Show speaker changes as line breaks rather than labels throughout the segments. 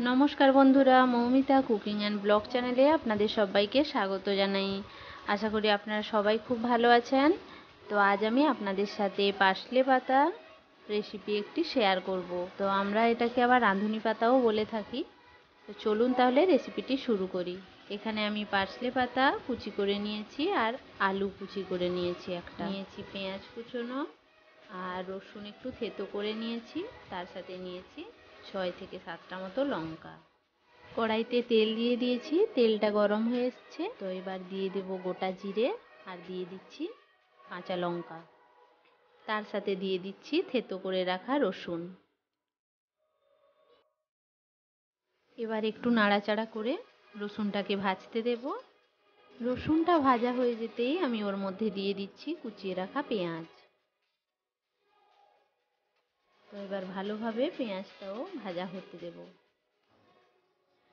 নমস্কার বন্ধুরা, Moumita cooking and blog চ্যানেলে আপনাদের সবাইকে স্বাগত জানাই। আশা করি আপনারা সবাই খুব ভালো আছেন। তো আজ আমি আপনাদের সাথে পার্সলে পাতা রেসিপি একটি শেয়ার করব। তো আমরা এটাকে আবার রাঁধুনি পাতাও বলে থাকি। তো চলুন তাহলে রেসিপিটি শুরু করি। এখানে আমি পার্সলে পাতা কুচি করে নিয়েছি আর আলু কুচি করে নিয়েছি, একটা নিয়েছি পেঁয়াজ কুচোনো আর রসুন একটু থেতো করে নিয়েছি, তার সাথে নিয়েছি 6 থেকে 7টা মতো লঙ্কা। কড়াইতে তেল দিয়ে দিয়েছি, তেলটা গরম হয়ে এসছে। তো এবার দিয়ে দেব গোটা জিরে আর দিয়ে দিচ্ছি কাঁচা লঙ্কা, তার সাথে দিয়ে দিচ্ছি থেতো করে রাখা রসুন। এবার একটু নাড়াচাড়া করে রসুনটাকে ভাজতে দেব। রসুনটা ভাজা হয়ে যেতেই আমি ওর মধ্যে দিয়ে দিচ্ছি কুচিয়ে রাখা পেঁয়াজ। তো এবার ভালোভাবে পেঁয়াজটাও ভাজা হতে দেব।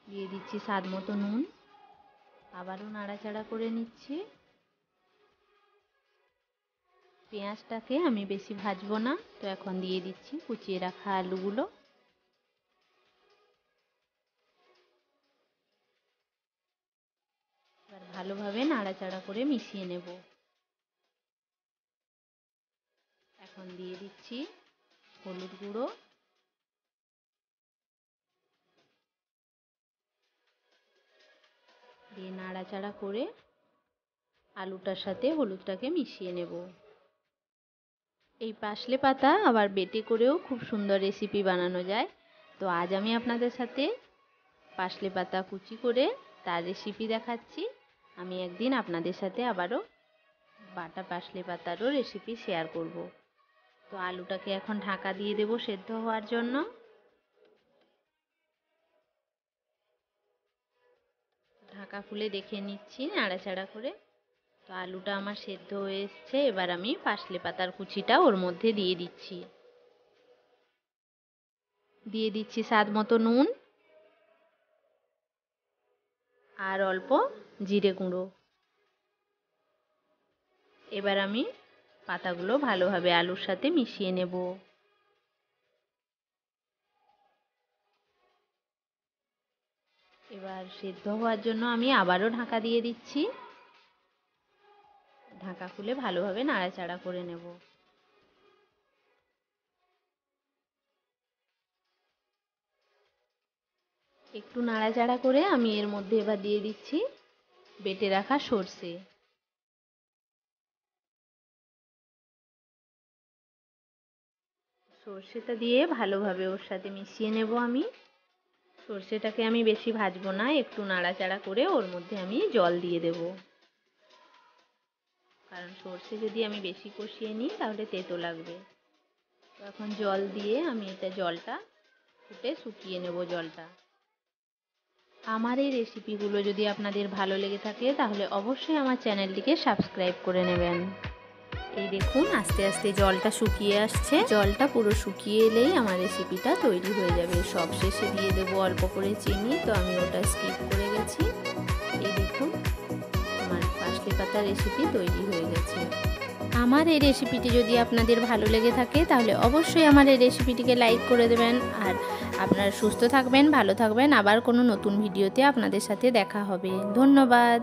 দিয়ে দিচ্ছি স্বাদ মতো নুন, আবারও নাড়াচাড়া করে নিচ্ছি। পেঁয়াজটাকে আমি বেশি ভাজবো না। তো এখন দিয়ে দিচ্ছি কুচিয়ে রাখা আলুগুলো। এবার ভালোভাবে নাড়াচাড়া করে মিশিয়ে নেব। এখন দিয়ে দিচ্ছি হলুদ গুঁড়ো, দিয়ে নাড়াচাড়া করে আলুটার সাথে হলুদটাকে মিশিয়ে নেব। এই পার্সলে পাতা আবার বেটে করেও খুব সুন্দর রেসিপি বানানো যায়। তো আজ আমি আপনাদের সাথে পার্সলে পাতা কুচি করে তার রেসিপি দেখাচ্ছি। আমি একদিন আপনাদের সাথে আবারও বাটা পার্সলে পাতারও রেসিপি শেয়ার করব। তো আলুটাকে এখন ঢাকা দিয়ে দেব সেদ্ধ হওয়ার জন্য। ঢাকা খুলে দেখে নিচ্ছি নাড়াচাড়া করে। তো আলুটা আমার সেদ্ধ হয়ে এসছে। এবার আমি পার্সলে পাতার কুচিটা ওর মধ্যে দিয়ে দিচ্ছি। দিয়ে দিচ্ছি স্বাদ মতো নুন আর অল্প জিরে গুঁড়ো। এবার আমি পাতাগুলো ভালোভাবে আলুর সাথে মিশিয়ে নেব। এবার সেদ্ধ হওয়ার জন্য আমি আবারও ঢাকা দিয়ে দিচ্ছি। ঢাকা খুলে ভালোভাবে নাড়াচাড়া করে নেব। একটু নাড়াচাড়া করে আমি এর মধ্যে এবার দিয়ে দিচ্ছি বেটে রাখা সর্ষে। সর্ষেটা দিয়ে ভালোভাবে ওর সাথে মিশিয়ে নেব আমি। সর্ষেটাকে আমি বেশি ভাজবো না, একটু নাড়াচাড়া করে ওর মধ্যে আমি জল দিয়ে দেব। কারণ সর্ষে যদি আমি বেশি কষিয়ে নিই তাহলে তেতো লাগবে। তো এখন জল দিয়ে আমি এটা জলটা ফুটে শুকিয়ে নেব জলটা। আমার এই রেসিপিগুলো যদি আপনাদের ভালো লেগে থাকে তাহলে অবশ্যই আমার চ্যানেলটিকে সাবস্ক্রাইব করে নেবেন। এই দেখুন আস্তে আস্তে জলটা শুকিয়ে আসছে। জলটা পুরো শুকিয়ে এলেই আমার রেসিপিটা তৈরি হয়ে যাবে। সব শেষে দিয়ে দেবো অল্প করে চিনি, তো আমি ওটা স্কিপ করে গেছি। এই দেখুন আমার পার্সলে পাতা রেসিপি তৈরি হয়ে গেছে। আমার এই রেসিপিটি যদি আপনাদের ভালো লেগে থাকে তাহলে অবশ্যই আমার এই রেসিপিটিকে লাইক করে দেবেন। আর আপনারা সুস্থ থাকবেন, ভালো থাকবেন। আবার কোনো নতুন ভিডিওতে আপনাদের সাথে দেখা হবে। ধন্যবাদ।